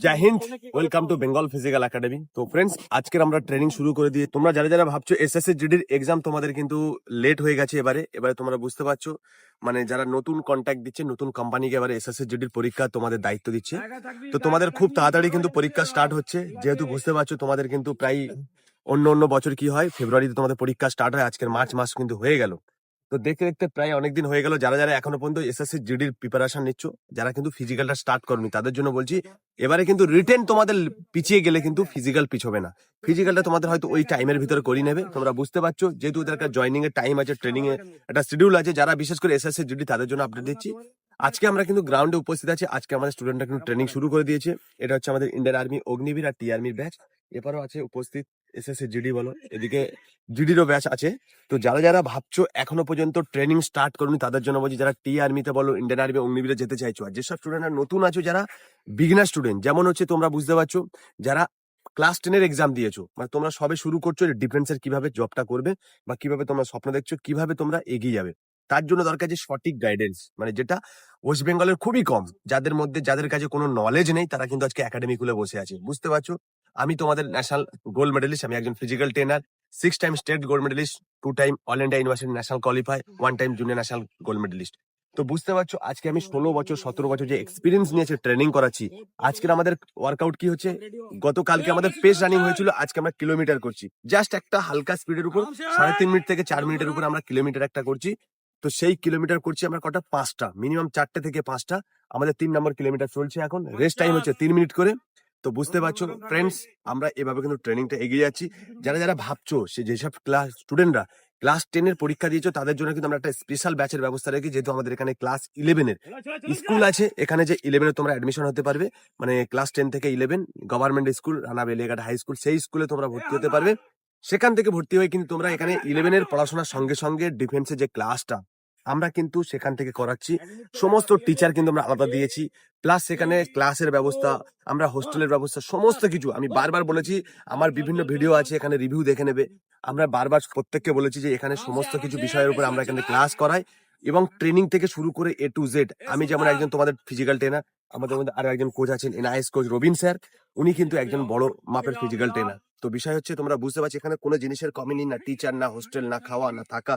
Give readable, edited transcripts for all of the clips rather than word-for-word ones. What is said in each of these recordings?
জয় হিন্দ, welcome to Bengal physical academy. তো friends, আজকের আমরা ট্রেনিং শুরু করে দিয়ে তোমরা যারা যারা ভাবছো এসএসসি জিডির এক্সাম তোমাদের কিন্তু লেট হয়ে গেছে এবারে তোমরা বুঝতে পারছো, মানে যারা নতুন কন্ট্যাক্ট দিচ্ছে, নতুন কোম্পানিকে এবারে এসএসসি জিডির পরীক্ষা তোমাদের দায়িত্ব দিচ্ছে। তো তোমাদের খুব তাড়াতাড়ি কিন্তু পরীক্ষা স্টার্ট হচ্ছে, যেহেতু বুঝতে পারছো তোমাদের কিন্তু প্রায় অন্য বছর কি হয় ফেব্রুয়ারিতে তোমাদের পরীক্ষা স্টার্ট হয়, আজকের মার্চ মাস কিন্তু হয়ে গেল। তো দেখতে দেখতে প্রায় অনেকদিন হয়ে গেল। যারা যারা এখনো পর্যন্ত এসএসসি জিডির প্রিপারেশন নিচ্ছ, যারা কিন্তু ফিজিক্যালটা স্টার্ট করনি, তাদের জন্য বলছি এবারে কিন্তু রিটেন তোমাদের পিছিয়ে গেলে কিন্তু ফিজিক্যাল পিছবে না। ফিজিক্যালটা তোমাদের হয়তো ওই টাইমের ভিতরে করিয়ে নেবে, তোমরা বুঝতে পারছো, যেহেতু ওদের একটা জয়নিং এর টাইম আছে, ট্রেনিং এর একটা শিডিউল আছে। যারা বিশেষ করে এসএসসি জিডি তাদের জন্য আপডেট দিচ্ছি। আজকে আমরা কিন্তু গ্রাউন্ডে উপস্থিত আছি। আজকে আমাদের স্টুডেন্টরা কিন্তু ট্রেনিং শুরু করে দিয়েছে। এটা হচ্ছে আমাদের ইন্ডিয়ান আর্মি, অগ্নিবীর আর টি আর্মির ব্যাচ। এবারও আছে উপস্থিত এসএসসি জিডি বলো, এদিকে জিডিরও ব্যাচ আছে। তো যারা যারা ভাবছো এখনো পর্যন্ত ট্রেনিং স্টার্ট করুন, তাদের জন্য বলছি, যারা টি আর্মিতে বলো, ইন্ডিয়ান আর্মি, অগ্নিবীরে যেতে চাইছো, আর যেসব স্টুডেন্টরা নতুন আছো, যারা বিগিনার স্টুডেন্ট, যেমন হচ্ছে তোমরা বুঝতে পারছো যারা ক্লাস 10 এক্সাম দিয়েছো, মানে তোমরা সবে শুরু করছো ডিফেন্সের কিভাবে জবটা করবে বা কিভাবে তোমরা স্বপ্ন দেখছো, কিভাবে তোমরা এগিয়ে যাবে, তার জন্য দরকার যে সঠিক গাইডেন্স, মানে যেটা ওয়েস্ট বেঙ্গলের খুবই কম। যাদের কাছে কোনো নলেজ নেই, তারা কিন্তু আজকে একাডেমি খুলে বসে আছে, বুঝতে পারছো। আমি তোমাদের ন্যাশনাল গোল্ড মেডেলিস্ট, আমি একজন physical trainer, 6 time state gold medalist, 2 time all India university national qualify, 1 time junior national gold medalist. তো বুঝতে পারছো আজকে আমি 16 বছর 17 বছর যে এক্সপিরিয়েন্স নিয়েছে ট্রেনিং করাচ্ছি। আজকের আমাদের ওয়ার্কআউট কি হচ্ছে, গতকালকে আমাদের পেস রানিং হয়েছিল, আজকে আমরা কিলোমিটার করছি। জাস্ট একটা হালকা স্পিডের উপর 3.5 মিনিট থেকে 4 মিনিটের উপর আমরা কিলোমিটার একটা করছি। তো সেই কিলোমিটার করছি আমরা কটা, 5টা, মিনিমাম 4টে থেকে 5টা। আমাদের 3 নম্বর কিলোমিটার চলছে এখন, রেস্ট টাইম হচ্ছে 3 মিনিট করে। তো বুঝতে পারছো ফ্রেন্ডস, আমরা এভাবে কিন্তু ট্রেনিংটা এগিয়ে যাচ্ছি। যারা যারা ভাবছো সে যেসব ক্লাস স্টুডেন্টরা ক্লাস 10 পরীক্ষা দিয়েছো, তাদের জন্য কিন্তু আমরা একটা স্পেশাল ব্যাচের ব্যবস্থা রাখি। যেহেতু আমাদের এখানে ক্লাস 11 স্কুল আছে, এখানে যে 11 তোমরা অ্যাডমিশন হতে পারবে, মানে ক্লাস 10 থেকে 11 government school, Rana Beliaghat high school, সেই স্কুলে তোমরা ভর্তি হতে পারবে। সেখান থেকে ভর্তি হয়ে কিন্তু তোমরা এখানে 11 পড়াশোনার সঙ্গে সঙ্গে ডিফেন্সের যে ক্লাসটা আমরা কিন্তু সেখান থেকে করাচ্ছি। সমস্ত টিচার কিন্তু আমরা আলাদা দিয়েছি, প্লাস সেখানে ক্লাসের ব্যবস্থা, আমরা হোস্টেলের ব্যবস্থা, সমস্ত কিছু। আমি বারবার বলেছি, আমার বিভিন্ন ভিডিও আছে, এখানে রিভিউ দেখে নেবে। আমরা বারবার প্রত্যেককে বলেছি যে এখানে সমস্ত কিছু বিষয়ের উপর আমরা এখানে ক্লাস করাই, এবং ট্রেনিং থেকে শুরু করে এ টু জেড। আমি যেমন একজন তোমাদের ফিজিক্যাল ট্রেনার, আমাদের মধ্যে আরো একজন কোচ আছেন, এনআইএস কোচ রবিন স্যার, উনি কিন্তু একজন বড় মাপের ফিজিক্যাল ট্রেনার। তো বিষয় হচ্ছে তোমরা বুঝতে পারছি এখানে কোনো জিনিসের কমি নেই, না টিচার, না হোস্টেল, না খাওয়া, না থাকা।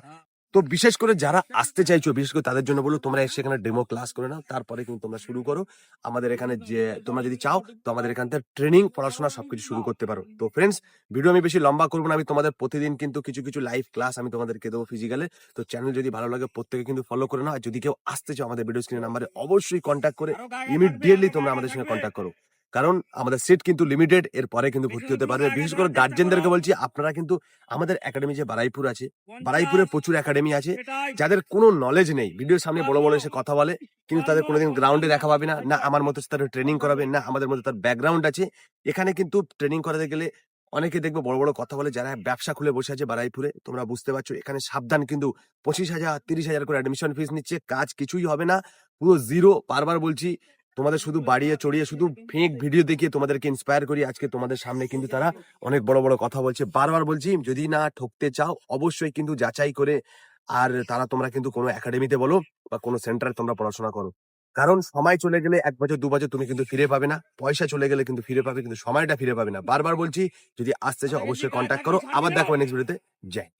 তো বিশেষ করে যারা আসতে চাইছো, বিশেষ করে তাদের জন্য বলো, তোমরা এসে এখানে ডেমো ক্লাস করে নাও, তারপরে কিন্তু তোমরা শুরু করো আমাদের এখানে। যে তোমরা যদি চাও তো আমাদের এখান থেকে ট্রেনিং, পড়াশোনা সবকিছু শুরু করতে পারো। তো ফ্রেন্ডস, ভিডিও আমি বেশি লম্বা করবো না, আমি তোমাদের প্রতিদিন কিন্তু কিছু কিছু লাইভ ক্লাস আমি তোমাদেরকে দেবো ফিজিক্যালে। তো চ্যানেল যদি ভালো লাগে প্রত্যেকে কিন্তু ফলো করে নাও। আর যদি কেউ আসতে চাও আমাদের ভিডিও স্ক্রিনের নাম্বারে অবশ্যই কন্ট্যাক্ট করে ইমিডিয়েটলি তোমরা আমাদের সঙ্গে কন্ট্যাক্ট করো, কারণ আমাদের সিট কিন্তু লিমিটেড, এর পরে কিন্তু ভর্তি হতে পারবে। বিশেষ করে গার্জেনদেরকে বলছি, আপনারা কিন্তু আমাদের একাডেমি যে বারাইপুর আছে, বারাইপুরে প্রচুর একাডেমি আছে, যাদের কোনো নলেজ নেই, ভিডিওর সামনে বড় বড় এসে কথা বলে, কিন্তু তাদের কোনোদিন গ্রাউন্ডে দেখা পাবে না, না আমার মতো তাদের ট্রেনিং করাবে, না আমাদের মধ্যে তার ব্যাকগ্রাউন্ড আছে। এখানে কিন্তু ট্রেনিং করাতে গেলে অনেকে দেখবো বড় বড় কথা বলে, যারা ব্যবসা খুলে বসে আছে বারাইপুরে। তোমরা বুঝতে পারছো এখানে সাবধান, কিন্তু 25,000 30,000 করে অ্যাডমিশন ফিস নিচ্ছে, কাজ কিছুই হবে না, পুরো জিরো। বারবার বলছি, তোমাদের শুধু বাড়িয়ে চড়িয়ে শুধু ফেক ভিডিও দেখিয়ে তোমাদেরকে ইন্সপায়ার করি। আজকে তোমাদের সামনে কিন্তু তারা অনেক বড় বড় কথা বলছে। বারবার বলছি, যদি না ঠকতে চাও অবশ্যই কিন্তু যাচাই করে, আর তোমরা কিন্তু কোনো একাডেমিতে বলো বা কোনো সেন্টারে তোমরা পড়াশোনা করো, কারণ সময় চলে গেলে 1 বছর 2 বছর তুমি কিন্তু ফিরে পাবে না, পয়সা চলে গেলে কিন্তু ফিরে পাবে, কিন্তু সময়টা ফিরে পাবে না। বারবার বলছি, যদি আসতে চাও অবশ্যই কন্ট্যাক্ট করো। আবার দেখো নেক্সট ভিডিওতে। জয়।